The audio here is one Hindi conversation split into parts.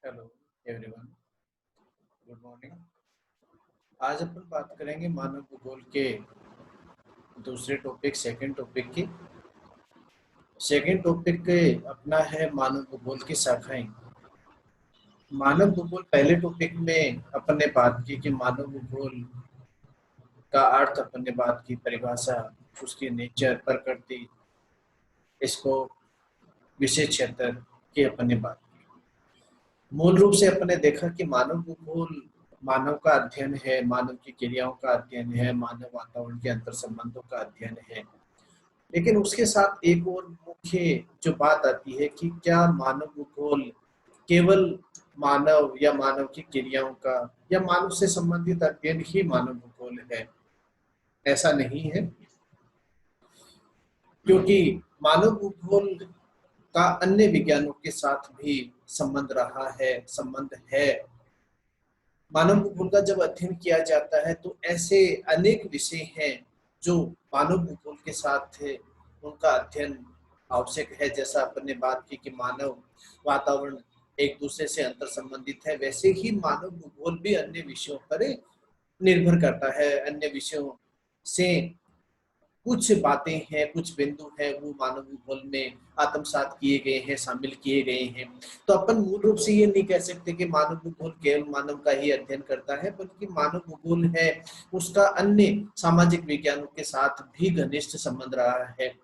Hello everyone, good morning. आज अपन बात करेंगे मानव भूगोल के दूसरे टॉपिक सेकंड टॉपिक की। सेकंड टॉपिक के अपना है मानव भूगोल की शाखाएं। मानव भूगोल पहले टॉपिक में अपन ने बात की कि मानव भूगोल का अर्थ, अपन ने बात की परिभाषा, उसकी नेचर, प्रकृति, इसको विशेष क्षेत्र की अपन ने बात की। मूल रूप से अपन ने देखा कि मानव भूगोल मानव का अध्ययन है, मानव की क्रियाओं का अध्ययन है, मानव वातावरण के अंतर संबंधों का अध्ययन है। लेकिन उसके साथ एक और मुख्य जो बात आती है कि क्या मानव भूगोल केवल मानव या मानव की क्रियाओं का या मानव से संबंधित अध्ययन ही मानव भूगोल है? ऐसा नहीं है, क्योंकि मानव भूगोल का अन्य विज्ञानों के साथ भी संबंध है। मानव भूगोल का जब अध्ययन किया जाता है तो ऐसे अनेक विषय हैं जो मानव भूगोल के साथ उनका अध्ययन आवश्यक है। जैसा अपन ने बात की कि मानव वातावरण एक दूसरे से अंतर संबंधित है, वैसे ही मानव भूगोल भी अन्य विषयों पर निर्भर करता है। अन्य विषयों से कुछ बातें हैं, कुछ बिंदु हैं, वो मानव भूगोल में आत्मसात किए गए हैं, शामिल किए गए हैं। तो अपन मूल रूप से ये नहीं कह सकते कि मानव भूगोल केवल मानव का ही अध्ययन करता है, बल्कि मानव भूगोल है उसका अन्य सामाजिक विज्ञानों के साथ भी घनिष्ठ संबंध रहा है।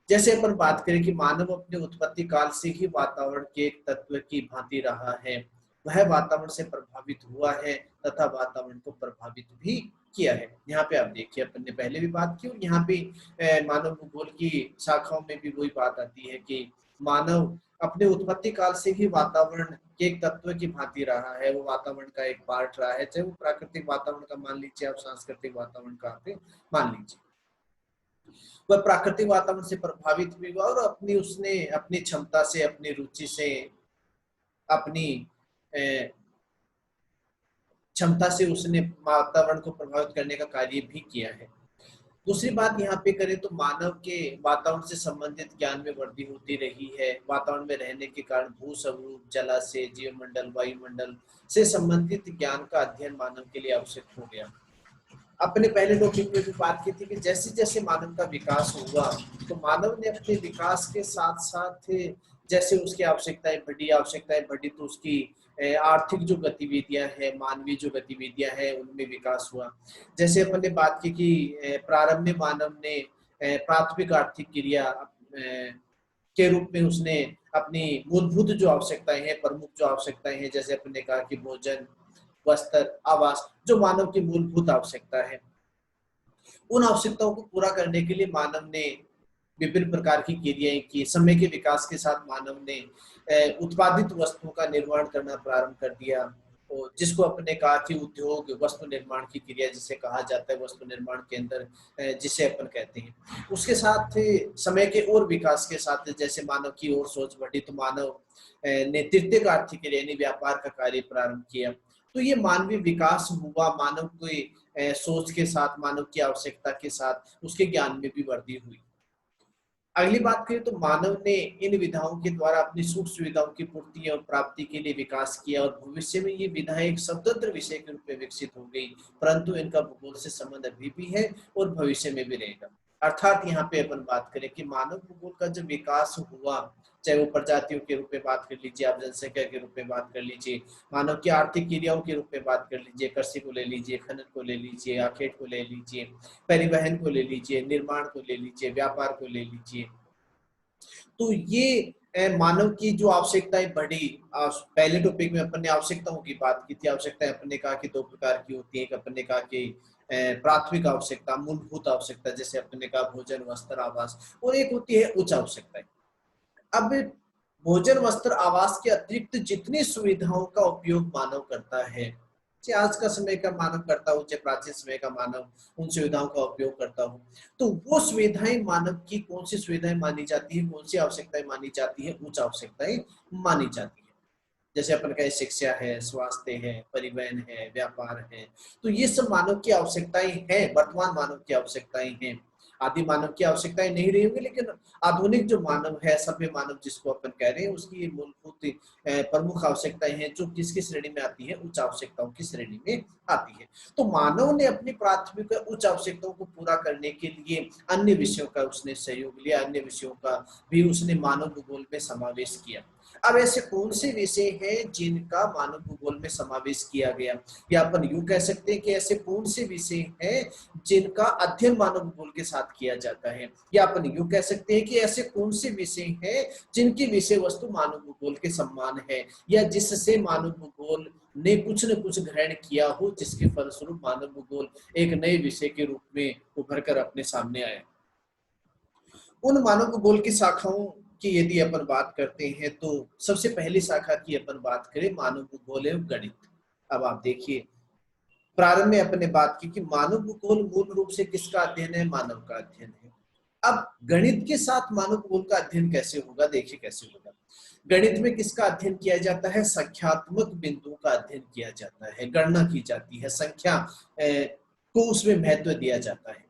जैसे अपन बात करें कि मानव अपने उत्पत्ति काल से ही वातावरण के एक तत्व की भांति रहा है। वह वातावरण से प्रभावित हुआ है तथा वातावरण को प्रभावित भी किया है। यहाँ पे आप देखिए, अपन ने पहले भी बात की और यहाँ पे मानव भूगोल की शाखाओं में भी वही बात आती है कि मानव अपने उत्पत्ति काल से ही वातावरण के एक तत्व की भांति रहा है। वो वातावरण का एक पार्ट रहा है, चाहे वो प्राकृतिक वातावरण का मान लीजिए, आप सांस्कृतिक वातावरण का आप मान लीजिए। वह प्राकृतिक वातावरण से प्रभावित भी हुआ और उसने अपनी क्षमता से, अपनी रुचि से, अपनी क्षमता से उसने वातावरण को प्रभावित करने का कार्य भी किया है। दूसरी बात यहाँ पे करें तो मानव के वातावरण से संबंधित ज्ञान में वृद्धि होती रही है। वातावरण में रहने के कारण भू स्वरूप, जलाशय, जीवमंडल, वायुमंडल से संबंधित ज्ञान का अध्ययन मानव के लिए आवश्यक हो गया। अपने पहले टॉपिक में भी बात की थी कि जैसे जैसे मानव का विकास हुआ तो मानव ने अपने विकास के साथ साथ जैसे उसकी आवश्यकताएं बढ़ी तो उसकी आर्थिक जो गतिविधियां हैं, मानवीय जो गतिविधियां हैं, उनमें विकास हुआ। जैसे अपन ने बात की कि प्रारंभ में मानव ने प्राथमिक आर्थिक क्रिया के रूप में उसने अपनी मूलभूत जो आवश्यकताएं हैं, प्रमुख जो आवश्यकताएं हैं, जैसे अपन ने कहा कि भोजन, वस्त्र, आवास, जो मानव की मूलभूत आवश्यकता है, उन आवश्यकताओं को पूरा करने के लिए मानव ने विभिन्न प्रकार की क्रियाएं की। समय के विकास के साथ मानव ने उत्पादित वस्तुओं का निर्माण करना प्रारंभ कर दिया, और जिसको अपने कहा कि उद्योग, वस्तु निर्माण की क्रिया जिसे कहा जाता है, वस्तु निर्माण के अंदर जिसे अपन कहते हैं। उसके साथ समय के और विकास के साथ जैसे मानव की और सोच बढ़ी तो मानव ने तृतीयक आर्थिक क्रिया यानी व्यापार का कार्य प्रारंभ किया। तो ये मानवीय विकास हुआ, मानव की सोच के साथ, मानव की आवश्यकता के साथ उसके ज्ञान में भी वृद्धि हुई। अगली बात करें तो मानव ने इन विधाओं के द्वारा अपनी सुख सुविधाओं की पूर्ति और प्राप्ति के लिए विकास किया, और भविष्य में ये विधाएं एक स्वतंत्र विषय के रूप में विकसित हो गई, परंतु इनका भूगोल से संबंध अभी भी है और भविष्य में भी रहेगा। अर्थात यहाँ पे अपन बात करें कि मानव भूगोल का जब विकास हुआ, चाहे वो प्रजातियों के रूप में बात कर लीजिए, आप जनसंख्या के रूप में बात कर लीजिए, मानव की आर्थिक क्रियाओं के रूप में बात कर लीजिए, कृषि को ले लीजिए, खनन को ले लीजिए, आखेट को ले लीजिए, परिवहन को ले लीजिए, निर्माण को ले लीजिए, व्यापार को ले लीजिए, तो ये मानव की जो आवश्यकताएं बढ़ी। पहले टॉपिक में अपन ने आवश्यकताओं की बात की थी। आवश्यकताएं अपन ने कहा कि दो प्रकार की होती है। अपन ने कहा कि प्राथमिक आवश्यकता, मूलभूत आवश्यकता, जैसे अपन ने कहा भोजन, वस्त्र, आवास, और एक होती है उच्च आवश्यकताएं। अब भोजन, वस्त्र, आवास के अतिरिक्त जितनी सुविधाओं का उपयोग मानव करता है, चाहे आज का समय का मानव करता हो, चाहे प्राचीन समय का मानव उन सुविधाओं का उपयोग करता हो, तो वो सुविधाएं मानव की कौन सी सुविधाएं मानी जाती है, कौन सी आवश्यकताएं मानी जाती है, उच्च आवश्यकताएं मानी जाती है। जैसे अपन कहे शिक्षा है, स्वास्थ्य है, परिवहन है, व्यापार है, तो ये सब मानव की आवश्यकताएं हैं, वर्तमान मानव की आवश्यकताएं हैं। आदि मानव की आवश्यकताएं नहीं रही होंगी, लेकिन आधुनिक जो मानव है, सभ्य मानव जिसको अपन कह रहे हैं, उसकी ये मूलभूत प्रमुख आवश्यकताएं हैं जो किसकी श्रेणी में आती है, उच्च आवश्यकताओं की श्रेणी में आती है। तो मानव ने अपनी प्राथमिक उच्च आवश्यकताओं को पूरा करने के लिए अन्य विषयों का उसने सहयोग लिया, अन्य विषयों का भी उसने मानव भूगोल में समावेश किया। अब ऐसे कौन से विषय हैं जिनका मानव भूगोल में समावेश किया गया, या अपन यूं कह सकते हैं कि ऐसे कौन से विषय हैं जिनका अध्ययन मानव भूगोल के साथ किया जाता है, या अपन यूं कह सकते हैं कि ऐसे कौन से विषय हैं जिनकी विषय वस्तु मानव भूगोल के समान है, या जिससे मानव भूगोल ने कुछ न कुछ ग्रहण किया हो, जिसके फलस्वरूप मानव भूगोल एक नए विषय के रूप में उभर कर अपने सामने आया। उन मानव भूगोल की शाखाओं की यदि अपन बात करते हैं तो सबसे पहली शाखा की अपन बात करें मानव भूगोल एवं गणित। अब आप देखिए, प्रारंभ में अपने बात की कि मानव भूगोल मूल रूप से किसका अध्ययन है, मानव का अध्ययन है। अब गणित के साथ मानव भूगोल का अध्ययन कैसे होगा, देखिए कैसे होगा। गणित में किसका अध्ययन किया जाता है, संख्यात्मक बिंदुओं का अध्ययन किया जाता है, गणना की जाती है, संख्या को उसमें महत्व दिया जाता है।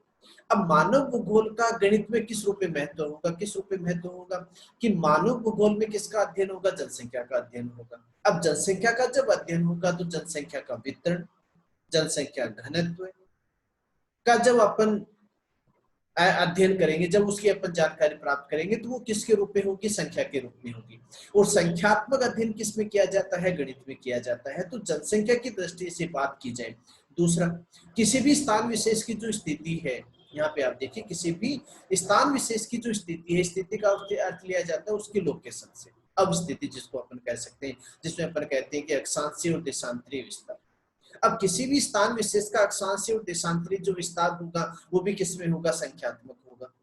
अब मानव भूगोल का गणित में किस रूप में महत्व होगा, किस रूप में महत्व होगा कि मानव भूगोल में किसका अध्ययन होगा, जनसंख्या का अध्ययन होगा। अब जनसंख्या का जब अध्ययन होगा तो जनसंख्या का वितरण, जनसंख्या घनत्व का जब अपन अध्ययन करेंगे, जब उसकी अपन जानकारी प्राप्त करेंगे तो वो किसके रूप में होगी, संख्या के रूप में होगी। और संख्यात्मक अध्ययन किस में किया जाता है, गणित में किया जाता है। तो जनसंख्या की दृष्टि से बात की जाए, दूसरा, किसी भी स्थान विशेष की जो स्थिति है, यहाँ पे आप देखिए किसी भी स्थान विशेष की जो स्थिति है, स्थिति का अर्थ लिया जाता है उसकी लोकेशन से। अब स्थिति जिसको अपन कह सकते हैं, जिसमें अपन कहते हैं कि अक्षांशीय और देशांतरीय विस्तार। अब किसी भी स्थान विशेष का अक्षांशीय और देशांतरीय जो विस्तार होगा वो भी किसमें होगा, संख्यात्मक होगा।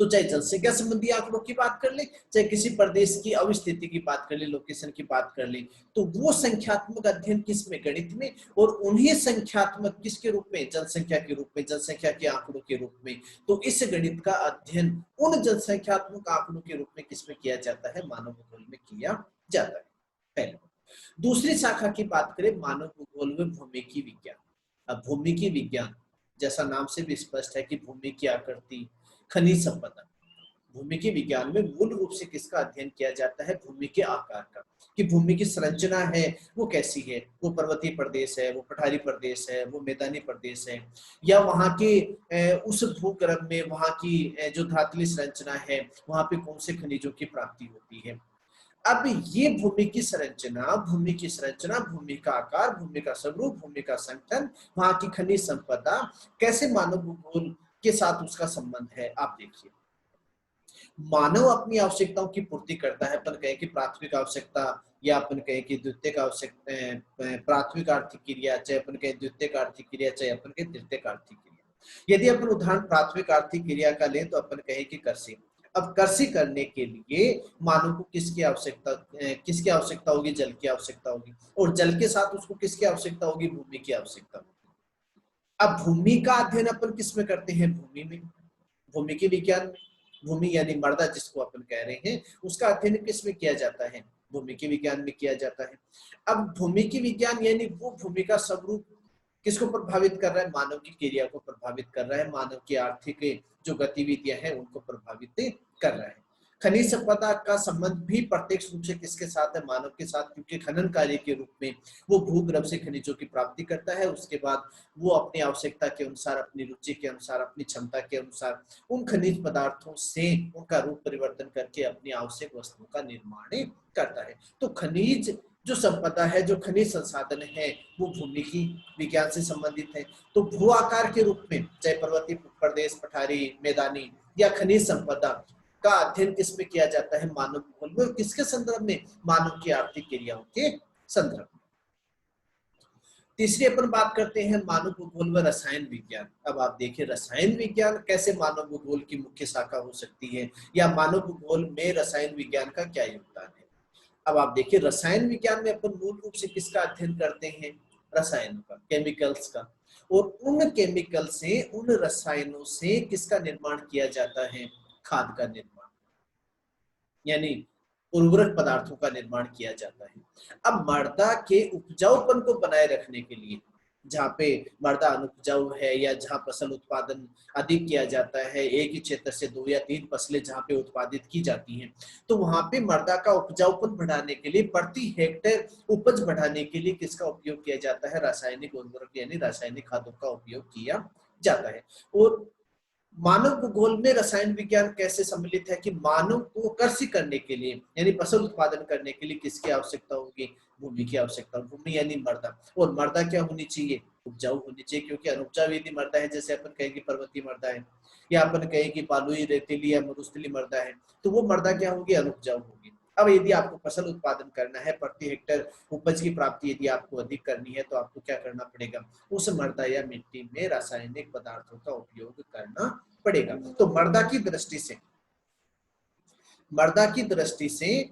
तो चाहे जनसंख्या संबंधी आंकड़ों की बात कर ले, चाहे किसी प्रदेश की अवस्थिति की बात कर ले, लोकेशन की बात कर ले, तो वो संख्यात्मक अध्ययन किसमें, गणित में। और उन्हीं संख्यात्मक किसके रूप में, जनसंख्या के रूप में, जनसंख्या के आंकड़ों के रूप में। तो इस गणित का अध्ययन उन जनसंख्यात्मक आंकड़ों के रूप में किसमें किया जाता है, मानव भूगोल में किया जाता है, पहले। दूसरी शाखा की बात करें मानव भूगोल में भूमिकी विज्ञान। अब भूमिकी विज्ञान जैसा नाम से भी स्पष्ट है कि भूमि की आकृति, खनिज संपदा। भूमिकी विज्ञान में मूल रूप से किसका अध्ययन किया जाता है, भूमि के आकार का, कि भूमि की संरचना है वो कैसी है, वो पर्वतीय प्रदेश है, वो पठारी प्रदेश है, वो मैदानी प्रदेश है, या वहां के उस भूगर्भ में वहां की जो धातुली संरचना है वहां पे कौन से खनिजों की प्राप्ति होती है। अब ये भूमि की संरचना, भूमि की संरचना, भूमि का आकार, भूमि का स्वरूप, भूमि का संगठन, वहां की खनिज संपदा, कैसे मानव भूगोल के साथ उसका संबंध है। आप देखिए, मानव अपनी आवश्यकताओं की पूर्ति करता है, अपन कहें कि प्राथमिक आवश्यकता, या अपन कहें कि द्वितीयक आवश्यकता, प्राथमिक आर्थिक क्रिया, चाहे अपन कहें द्वितीयक आर्थिक क्रिया, चाहे अपन कहें तृतीयक आर्थिक क्रिया। यदि अपन उदाहरण प्राथमिक आर्थिक क्रिया का लें तो अपन कहें कि कृषि। अब कृषि करने के लिए मानव को किसकी आवश्यकता होगी, जल की आवश्यकता होगी, और जल के साथ उसको किसकी आवश्यकता होगी, भूमि की आवश्यकता होगी। अब भूमि का अध्ययन अपन किस में करते हैं, भूमि में, भूमि के विज्ञान में। भूमि यानी मृदा जिसको अपन कह रहे हैं, उसका अध्ययन किस में किया जाता है, भूमि के विज्ञान में किया जाता है। अब भूमि की विज्ञान यानी वो भूमि का स्वरूप किसको प्रभावित कर रहा है, मानव की क्रिया को प्रभावित कर रहा है, मानव की आर्थिक जो गतिविधियां हैं उनको प्रभावित कर रहा है। खनिज संपदा का संबंध भी प्रत्यक्ष रूप से किसके साथ है, मानव के साथ, क्योंकि खनन कार्य के रूप में वो भूगर्भ से खनिजों की प्राप्ति करता है। उसके बाद वो अपनी आवश्यकता के अनुसार, अपनी रुचि के अनुसार, अपनी क्षमता के अनुसार उन खनिज पदार्थों से उनका रूप परिवर्तन करके अपनी आवश्यक वस्तुओं का निर्माण करता है। तो खनिज जो संपदा है, जो खनिज संसाधन है, वो भूमि की विज्ञान से संबंधित है। तो भू आकार के रूप में चाहे पर्वतीय प्रदेश, पठारी, मैदानी, या खनिज संपदा का अध्ययन किसमें किया जाता है, मानव भूगोल में। किसके संदर्भ में, मानव की आर्थिक क्रियाओं के संदर्भ में। तीसरी अपन बात करते हैं मानव भूगोल व रसायन विज्ञान। अब आप देखिए, रसायन विज्ञान कैसे मानव भूगोल की मुख्य शाखा हो सकती है, या मानव भूगोल में रसायन विज्ञान का क्या योगदान है। अब आप देखिए, रसायन विज्ञान में अपन मूल रूप से किसका अध्ययन करते हैं, रसायनों का, केमिकल्स का। और उन केमिकल से, उन रसायनों से किसका निर्माण किया जाता है, खाद का निर्माण, यानी उर्वरक पदार्थों का निर्माण किया जाता है। अब मृदा के उपजाऊपन को बनाए रखने के लिए जहाँ पे मृदा अनुपजाऊ है या जहाँ फसल उत्पादन अधिक किया जाता है, एक ही क्षेत्र से 2 या 3 फसलें जहाँ पे उत्पादित की जाती हैं, तो वहाँ पे मृदा का उपजाऊपन बढ़ाने के लिए, प्रति हेक्टेयर उपज बढ़ाने के लिए किसका उपयोग किया जाता है? रासायनिक उर्वरक यानी रासायनिक खादों का उपयोग किया जाता है। और मानव भूगोल में रसायन विज्ञान कैसे सम्मिलित है कि मानव को कृषि करने के लिए यानी फसल उत्पादन करने के लिए किसकी आवश्यकता होगी? भूमि की आवश्यकता, भूमि यानी मृदा। और मृदा क्या होनी चाहिए? उपजाऊ होनी चाहिए, क्योंकि अनुपजाऊ यदि मृदा है, जैसे अपन कहेंगे पर्वतीय मृदा है या अपन कहें कि बालुई, रेतीली या मरुस्थलीय मृदा है, तो वो मृदा क्या होगी? अनुपजाऊ होगी। अब यदि आपको फसल उत्पादन करना है, प्रति हेक्टेयर उपज की प्राप्ति यदि आपको अधिक करनी है, तो आपको क्या करना पड़ेगा? उस मृदा या मिट्टी में रासायनिक पदार्थों का उपयोग करना पड़ेगा। तो मृदा की दृष्टि से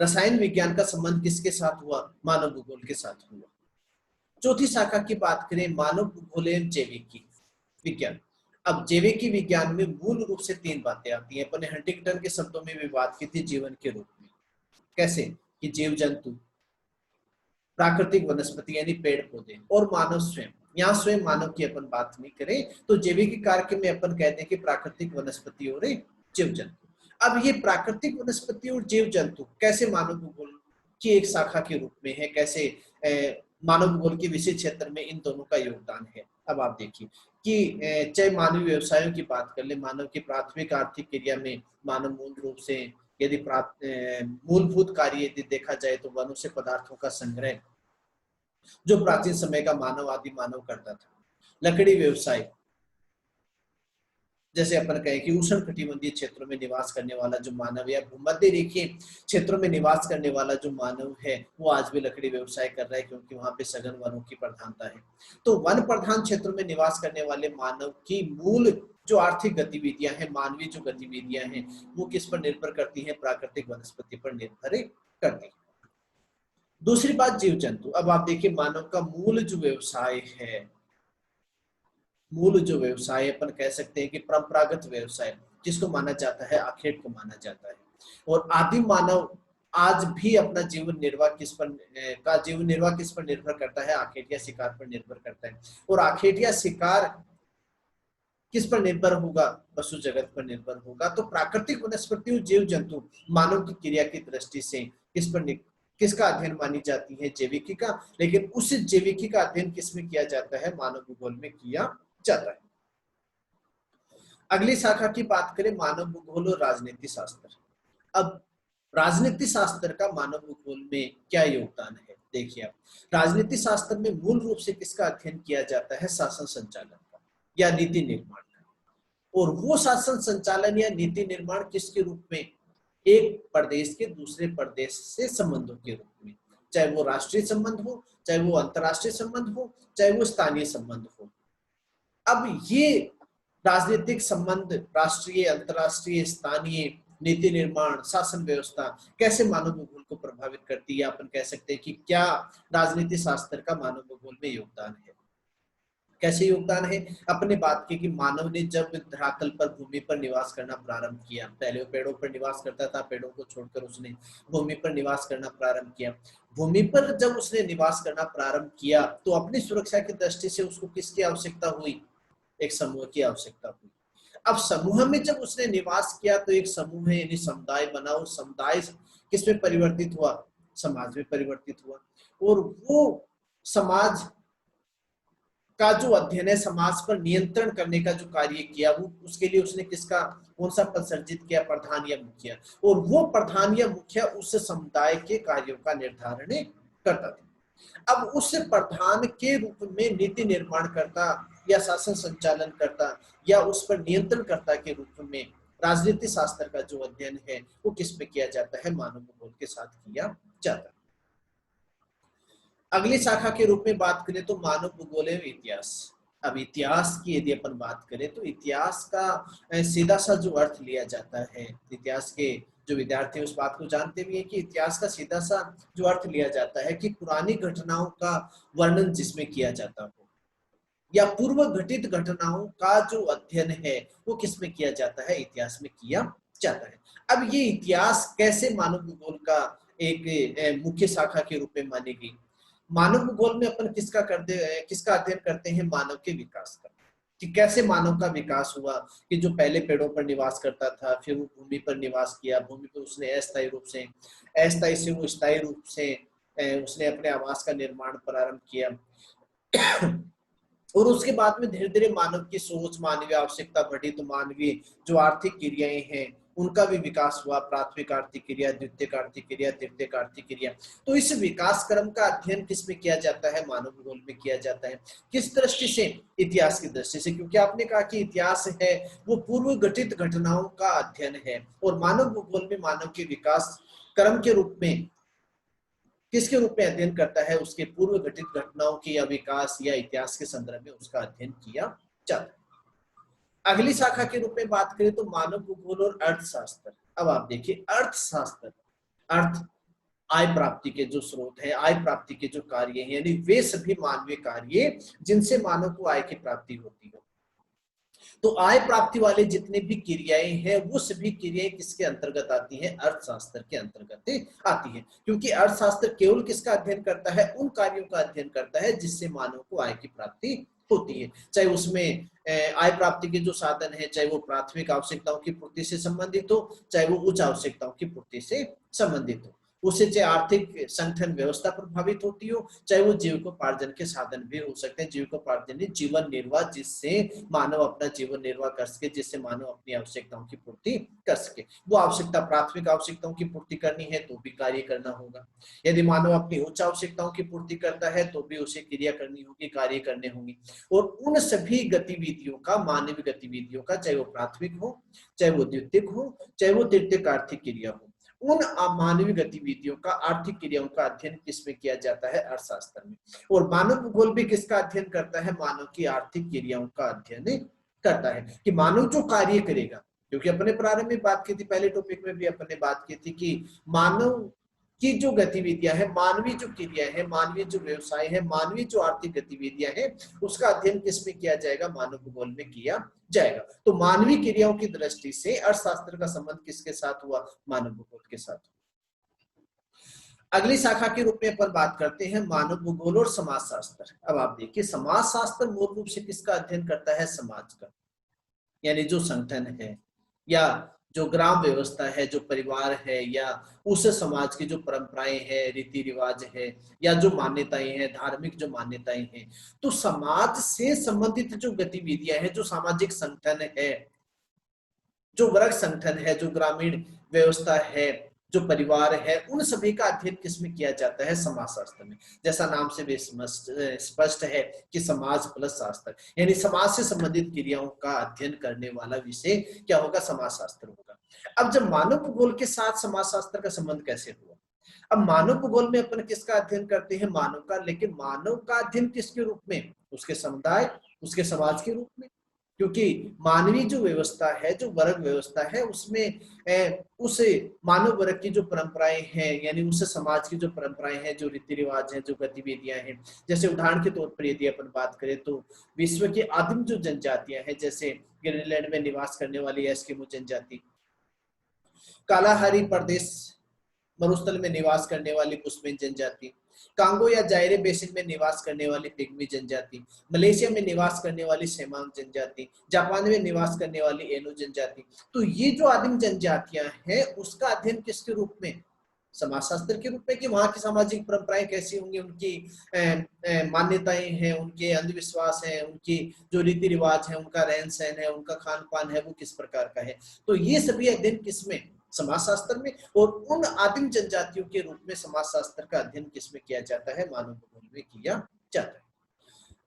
रसायन विज्ञान का संबंध किसके साथ हुआ? मानव भूगोल के साथ हुआ। चौथी शाखा की बात करें, मानव भूगोल एवं जैविकी विज्ञान। अब जैविकी विज्ञान में मूल रूप से 3 बातें आती हैं। अपन ने हंटिंगटन के शब्दों में भी बात की थी, जीवन के रूप में। कैसे? कि जीव जंतु, प्राकृतिक वनस्पति यानी पेड़ पौधे, और मानव स्वयं। यहाँ स्वयं मानव की अपन बात नहीं करें तो जैविक कार्य में अपन कहते हैं कि प्राकृतिक वनस्पति और जीव जंतु। अब ये प्राकृतिक वनस्पति और जीव जंतु कैसे मानव भूगोल की एक शाखा के रूप में है, कैसे मानव भूगोल के विशेष क्षेत्र में इन दोनों का योगदान है? अब आप देखिए कि चाहे मानवीय व्यवसायों की बात कर ले, मानव की प्राथमिक आर्थिक क्रिया में मानव मूल रूप से यदि मूलभूत कार्य यदि देखा जाए तो वनों से पदार्थों का संग्रह, जो प्राचीन समय का मानव, आदि मानव करता था। लकड़ी व्यवसाय, जैसे अपन कहें कि उष्ण कटिबंधीय क्षेत्रों में निवास करने वाला जो मानव या भूमध्य रेखीय क्षेत्रों में निवास करने वाला जो मानव है, वो आज भी लकड़ी व्यवसाय कर रहा है, क्योंकि वहां पे सघन वनों की प्रधानता है। तो वन प्रधान क्षेत्रों में निवास करने वाले मानव की मूल जो आर्थिक गतिविधियां हैं, मानवीय जो गतिविधियां हैं, वो किस पर निर्भर करती है? प्राकृतिक वनस्पति पर निर्भर करती है। दूसरी बात, जीव जंतु। अब आप देखिए, मानव का मूल जो व्यवसाय है, मूल जो व्यवसाय अपन कह सकते हैं कि परंपरागत व्यवसाय, जिसको माना जाता है, आखेट को माना जाता है। और आदिम मानव आज भी अपना जीवन निर्वाह किस पर निर्भर करता है? आखेट या शिकार पर निर्भर करता है। और आखेट या शिकार किस पर निर्भर होगा? पशु जगत पर निर्भर होगा। तो प्राकृतिक वनस्पति और जीव जंतु मानव की क्रिया की दृष्टि से किसका अध्ययन मानी जाती है? जैविकी का। लेकिन उस जैविकी का अध्ययन किसमें किया जाता है? मानव भूगोल में किया जाता है। अगली शाखा की बात करें, मानव भूगोल और राजनीति शास्त्र। अब राजनीति शास्त्र का मानव भूगोल में क्या योगदान है? देखिए, आप राजनीति शास्त्र में मूल रूप से किसका अध्ययन किया जाता है? शासन संचालन का या नीति निर्माण का। और वो शासन संचालन या नीति निर्माण किसके रूप में? एक प्रदेश के दूसरे प्रदेश से संबंधों के रूप में, चाहे वो राष्ट्रीय संबंध हो, चाहे वो अंतरराष्ट्रीय संबंध हो, चाहे वो स्थानीय संबंध हो। अब ये राजनीतिक संबंध, राष्ट्रीय, अंतरराष्ट्रीय, स्थानीय, नीति निर्माण, शासन व्यवस्था कैसे मानव भूगोल को प्रभावित करती है? अपन कह सकते हैं कि क्या राजनीति शास्त्र का मानव भूगोल में योगदान है? कैसे योगदान है? अपने बात की कि मानव ने जब धरातल पर, भूमि पर निवास करना प्रारंभ किया, पहले वो पेड़ों पर निवास करता था, पेड़ों को छोड़कर उसने भूमि पर निवास करना प्रारंभ किया। भूमि पर जब उसने निवास करना प्रारंभ किया तो अपनी सुरक्षा की दृष्टि से उसको किसकी आवश्यकता हुई? एक समूह की आवश्यकता हुई। अब समूह में जब उसने निवास किया तो एक समूह है यानी समुदाय बना, और समुदाय किसमें परिवर्तित हुआ? समाज में परिवर्तित हुआ। और वो समाज का जो अध्ययन है, समाज पर नियंत्रण करने का जो कार्य किया, वो उसके लिए उसने किसका, कौन सा पद सर्जित किया? प्रधान या मुखिया। और वो प्रधान या मुखिया उस समुदाय के कार्यों का निर्धारण करता था। अब उस प्रधान के रूप में नीति निर्माण करता या शासन संचालन करता या उस पर नियंत्रण करता के रूप में राजनीति शास्त्र का जो अध्ययन है वो किस में किया जाता है? मानव भूगोल के साथ किया जाता है। अगली शाखा के रूप में बात करें तो मानव भूगोल एवं इतिहास। अब इतिहास की यदि अपन बात करें तो इतिहास का सीधा सा जो अर्थ लिया जाता है, इतिहास के जो विद्यार्थी उस बात को जानते भी हैं कि इतिहास का सीधा सा जो अर्थ लिया जाता है कि पुरानी घटनाओं का वर्णन जिसमें किया जाता हो या पूर्व घटित घटनाओं का जो अध्ययन है वो किसमें किया जाता है? इतिहास में किया जाता है। अब ये इतिहास कैसे मानव भूगोल का एक मुख्य शाखा के रूप में मानी गई? मानव भूगोल में अपन किसका अध्ययन करते हैं? मानव के विकास का, कि कैसे मानव का विकास हुआ, कि जो पहले पेड़ों पर निवास करता था, फिर वो भूमि पर निवास किया, भूमि पर उसने अस्थायी से वो स्थायी रूप से उसने अपने आवास का निर्माण प्रारंभ किया। और उसके बाद में धीरे धीरे मानव की सोच, मानवीय आवश्यकता बढ़ी, तो मानवीय जो आर्थिक क्रियाएं हैं उनका भी विकास हुआ। प्राथमिक आर्थिक क्रिया, द्वितीयक आर्थिक क्रिया, तृतीयक आर्थिक क्रिया। तो इस विकास क्रम का अध्ययन किस में किया जाता है? मानव भूगोल में किया जाता है। किस दृष्टि से? इतिहास की दृष्टि से, क्योंकि आपने कहा कि इतिहास है वो पूर्व घटित घटनाओं का अध्ययन है, और मानव भूगोल में मानव के विकास क्रम के रूप में किसके रूप में अध्ययन करता है? उसके पूर्व घटित घटनाओं की या विकास या इतिहास के संदर्भ में उसका अध्ययन किया जाता है। अगली शाखा के रूप में बात करें तो मानव भूगोल और अर्थशास्त्र। अब आप देखिए, अर्थशास्त्र, अर्थ आय प्राप्ति के जो स्रोत है, आय प्राप्ति के जो कार्य हैं, यानी वे सभी मानवीय कार्य जिनसे मानव को आय की प्राप्ति होती है। तो आय प्राप्ति वाले जितने भी क्रियाएं हैं वो सभी क्रियाएं किसके अंतर्गत आती हैं? अर्थशास्त्र के अंतर्गत आती हैं, क्योंकि अर्थशास्त्र केवल किसका अध्ययन करता है? उन कार्यों का अध्ययन करता है जिससे मानव को आय की प्राप्ति होती है, चाहे उसमें आय प्राप्ति के जो साधन है, चाहे वो प्राथमिक आवश्यकताओं की पूर्ति से संबंधित हो, चाहे वो उच्च आवश्यकताओं की पूर्ति से संबंधित हो। उससे चाहे आर्थिक संगठन व्यवस्था प्रभावित होती हो, चाहे वो जीविकोपार्जन के साधन भी हो सकते हैं। जीविकोपार्जन जीवन निर्वाह, जिससे मानव अपना जीवन निर्वाह कर सके, जिससे मानव अपनी आवश्यकताओं की पूर्ति कर सके। वो आवश्यकता, प्राथमिक आवश्यकताओं की पूर्ति करनी है तो भी कार्य करना होगा। यदि मानव अपनी उच्च आवश्यकताओं की पूर्ति करता है तो भी उसे क्रिया करनी होगी, कार्य करने होंगे। और उन सभी गतिविधियों का, मानवीय गतिविधियों का, चाहे वो प्राथमिक हो, चाहे वो द्वितीयक हो, चाहे वो तृतीयक आर्थिक क्रिया हो, उन मानवीय गतिविधियों का, आर्थिक क्रियाओं का अध्ययन किसमें किया जाता है? अर्थशास्त्र में। और मानव भूगोल भी किसका अध्ययन करता है? मानव की आर्थिक क्रियाओं का अध्ययन करता है, कि मानव जो कार्य करेगा, क्योंकि अपने प्रारंभ में बात की थी, पहले टॉपिक में भी अपने बात की थी कि मानव की जो गतिविधियां है, मानवीय जो क्रिया है, मानवीय जो व्यवसाय है, मानवीय जो आर्थिक गतिविधियां हैं, उसका अध्ययन किसमें किया जाएगा? मानव भूगोल में किया जाएगा। तो मानवीय क्रियाओं की दृष्टि से अर्थशास्त्र का संबंध किसके साथ हुआ? मानव भूगोल के साथ। अगली शाखा के रूप में अपन बात करते हैं मानव भूगोल और समाजशास्त्र। अब आप देखिए, समाजशास्त्र मूल रूप से किसका अध्ययन करता है? समाज का, यानी जो संगठन है, या जो ग्राम व्यवस्था है, जो परिवार है, या उस समाज की जो परंपराएं हैं, रीति रिवाज है, या जो मान्यताएं हैं, धार्मिक जो मान्यताएं हैं। तो समाज से संबंधित जो गतिविधियां हैं, जो सामाजिक संगठन है, जो वर्ग संगठन है, जो ग्रामीण व्यवस्था है, जो परिवार है, उन सभी का अध्ययन किसमें किया जाता है? समाजशास्त्र में। जैसा नाम से भी स्पष्ट है कि समाज प्लस शास्त्र, यानी समाज से संबंधित क्रियाओं का अध्ययन करने वाला विषय क्या होगा? समाजशास्त्र होगा। अब जब मानव भूगोल के साथ समाजशास्त्र का संबंध कैसे हुआ? अब मानव भूगोल में अपन किसका अध्ययन करते हैं? मानव का, लेकिन मानव का अध्ययन किसके रूप में? उसके समुदाय, उसके समाज के रूप में। क्योंकि मानवीय जो व्यवस्था है, जो वर्ग व्यवस्था है, उसमें उस मानव वर्ग की जो परंपराएं हैं, यानी उस समाज की जो परंपराएं हैं, जो रीति रिवाज हैं, जो गतिविधियां हैं, जैसे उदाहरण के तौर पर यदि अपन बात करें तो विश्व की आदिम जो जनजातियां हैं, जैसे ग्रीनलैंड में निवास करने वाली एस्किमो जनजाति, कालाहारी प्रदेश मरुस्थल में निवास करने वाली पुष्पिन जनजाति, कांगो या जायरे बेसिन में निवास करने वाली पिग्मी जनजाति, मलेशिया में निवास करने वाली सेमांग जनजाति, जापान में निवास करने वाली एनो जनजाति। तो ये जो आदिम जनजातियां हैं, उसका अध्ययन किसके रूप में? समाजशास्त्र के रूप में, कि वहां की सामाजिक परंपराएं कैसी होंगी, उनकी मान्यताएं हैं, उनके अंधविश्वास हैं, उनकी जो रीति रिवाज है, उनका रहन सहन है, उनका खान पान है, वो किस प्रकार का है। तो ये सभी अध्ययन किसमें? समाजशास्त्र में। और उन आदिम जनजातियों के रूप में समाजशास्त्र का अध्ययन किसमें किया जाता है? मानव भूगोल में किया जाता है।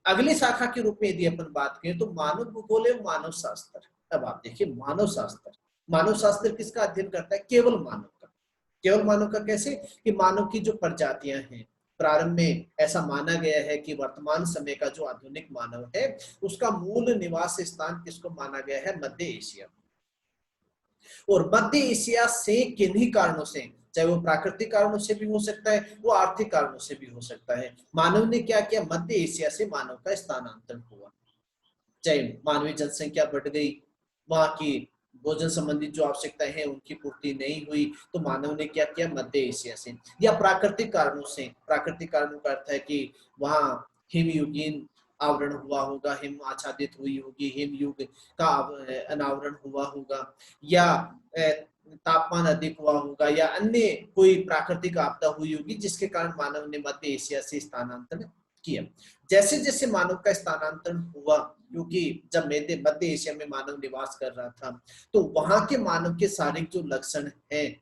अगली शाखा के रूप में यदि अपन बात करें तो मानव भूगोल एवं मानव शास्त्र। अब आप देखिए, मानव शास्त्र, मानव शास्त्र किसका अध्ययन करता है? केवल मानव का। केवल मानव का कैसे? कि मानव की जो प्रजातियां हैं, प्रारंभ में ऐसा माना गया है कि वर्तमान समय का जो आधुनिक मानव है, उसका मूल निवास स्थान किसको माना गया है? मध्य एशिया। और मध्य एशिया से किन्हीं कारणों से, चाहे वो प्राकृतिक कारणों से भी हो सकता है, वो आर्थिक कारणों से भी हो सकता है, मानव ने क्या किया? मध्य एशिया से मानव का स्थानांतरण हुआ। चाहे मानवीय जनसंख्या बढ़ गई, वहां की भोजन संबंधी जो आवश्यकताएं हैं उनकी पूर्ति नहीं हुई, तो मानव ने क्या किया, मध्य एशिया से या प्राकृतिक कारणों से, प्राकृतिक कारणों का अर्थ है कि वहां हिमयुगीन आवरण हुआ होगा, हिम आच्छादित हुई होगी, हिम युग का अनावरण हुआ होगा, या तापमान अधिक हुआ होगा, या अन्य कोई प्राकृतिक आपदा हुई होगी जिसके कारण मानव ने मध्य एशिया से स्थानांतरण किया। जैसे जैसे मानव का स्थानांतरण हुआ, क्योंकि जब मध्य एशिया में मानव निवास कर रहा था, तो वहां के मानव के शारीरिक जो लक्षण हैं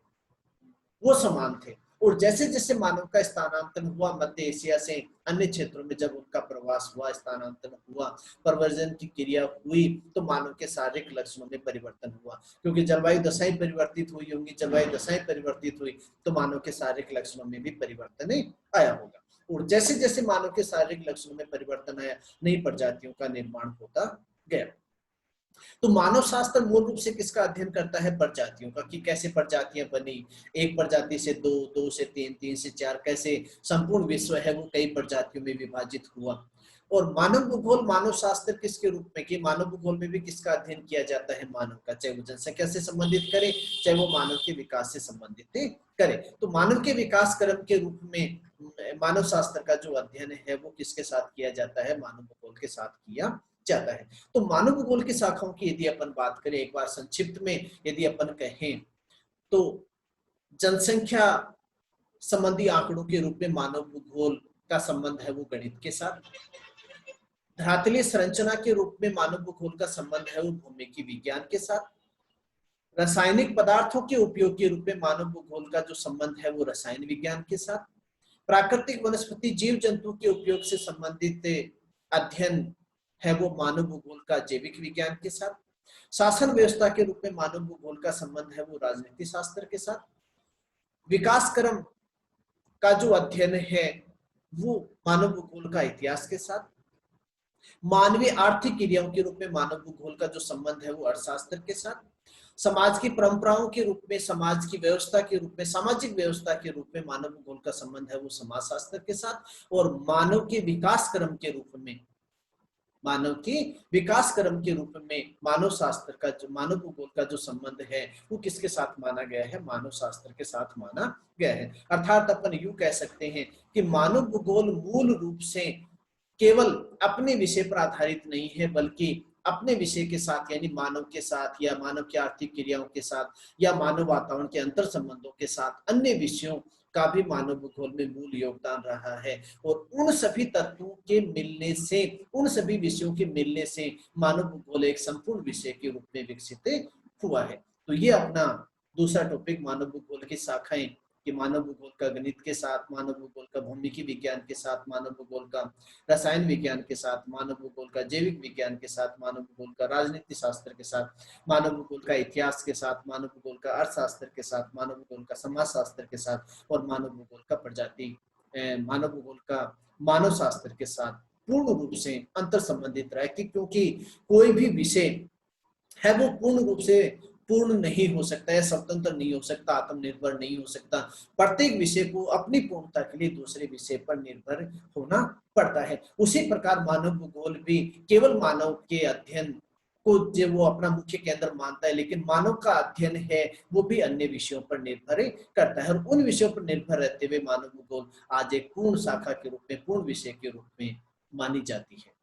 वो समान थे, और जैसे जैसे मानव का स्थानांतरण हुआ मध्य एशिया से अन्य क्षेत्रों में, जब उनका प्रवास हुआ, स्थानांतरण हुआ, प्रव्रजन की क्रिया हुई, तो मानव के शारीरिक लक्षणों में परिवर्तन हुआ, क्योंकि जलवायु दशाएं परिवर्तित हुई होंगी, जलवायु दशाएं परिवर्तित हुई तो मानव के शारीरिक लक्षणों में भी परिवर्तन आया होगा, और जैसे जैसे मानव के शारीरिक लक्षणों में परिवर्तन आया, नई प्रजातियों का निर्माण होता गया। तो मानव शास्त्र मूल रूप से किसका अध्ययन करता है, प्रजातियों का, कि कैसे प्रजातियां बनी, एक प्रजाति से दो, दो से तीन, तीन से चार, कैसे संपूर्ण विश्व है वो कई प्रजातियों में विभाजित हुआ। और मानव भूगोल, मानव शास्त्र किसके रूप में, कि मानव भूगोल में भी किसका अध्ययन किया जाता है, मानव का, चाहे वो जनसंख्या से संबंधित करे, चाहे वो मानव के विकास से संबंधित करे। तो मानव के विकास क्रम के रूप में मानव शास्त्र का जो अध्ययन है वो किसके साथ किया जाता है, मानव भूगोल के साथ किया जाता है। तो मानव भूगोल की शाखाओं की यदि अपन बात करें, एक बार संक्षिप्त में यदि अपन कहें, तो जनसंख्या संबंधी आंकड़ों के रूप में मानव भूगोल का संबंध है वो गणित के साथ। धरातलीय संरचना के रूप में मानव भूगोल का संबंध है वो भौमिकी विज्ञान के साथ। रासायनिक पदार्थों के उपयोग के रूप में मानव भूगोल का जो संबंध है वो रसायन विज्ञान के साथ। प्राकृतिक वनस्पति जीव जंतु के उपयोग से संबंधित अध्ययन है वो मानव भूगोल का जैविक विज्ञान के साथ। शासन व्यवस्था के रूप में मानव भूगोल का संबंध है वो राजनीति शास्त्र के साथ। विकास क्रम का जो अध्ययन है वो मानव भूगोल का इतिहास के साथ। मानवीय आर्थिक क्रियाओं के रूप में मानव भूगोल का जो संबंध है वो अर्थशास्त्र के साथ। समाज की परंपराओं के रूप में, समाज की व्यवस्था के रूप में, सामाजिक व्यवस्था के रूप में मानव भूगोल का संबंध है वो समाजशास्त्र के साथ। और मानव के विकास क्रम के रूप में, मानव की विकास क्रम के रूप में मानव शास्त्र का जो, मानव भूगोल का जो संबंध है वो किसके साथ माना गया है, मानव शास्त्र के साथ माना गया है। अर्थात अपन यूं कह सकते हैं कि मानव भूगोल मूल रूप से केवल अपने विषय पर आधारित नहीं है, बल्कि अपने विषय के साथ, यानी मानव के साथ, या मानव की आर्थिक क्रियाओं के साथ, या मानव वातावरण के अंतर संबंधों के साथ अन्य विषयों का भी मानव भूगोल में मूल योगदान रहा है। और उन सभी तत्वों के मिलने से, उन सभी विषयों के मिलने से मानव भूगोल एक संपूर्ण विषय के रूप में विकसित हुआ है। तो ये अपना दूसरा टॉपिक, मानव भूगोल की शाखाएं, कि मानव भूगोल का गणित के साथ, मानव भूगोल का भौमिकी विज्ञान के साथ, मानव भूगोल का रसायन विज्ञान के साथ, मानव भूगोल का जैविक विज्ञान के साथ, मानव भूगोल का राजनीति शास्त्र के साथ, मानव भूगोल का इतिहास के साथ, मानव भूगोल का अर्थशास्त्र के साथ, मानव भूगोल का समाज शास्त्र के साथ, और मानव भूगोल का प्रजाति, मानव भूगोल का मानव शास्त्र के साथ पूर्ण रूप से अंतर संबंधित रहा है। क्योंकि कोई भी विषय है वो पूर्ण रूप से पूर्ण नहीं हो सकता है, स्वतंत्र नहीं हो सकता, आत्मनिर्भर नहीं हो सकता। प्रत्येक विषय को अपनी पूर्णता के लिए दूसरे विषय पर निर्भर होना पड़ता है। उसी प्रकार मानव भूगोल भी केवल मानव के अध्ययन को जो वो अपना मुख्य केंद्र मानता है, लेकिन मानव का अध्ययन है वो भी अन्य विषयों पर निर्भर करता है। और उन विषयों पर निर्भर रहते हुए मानव भूगोल आज एक पूर्ण शाखा के रूप में, पूर्ण विषय के रूप में मानी जाती है।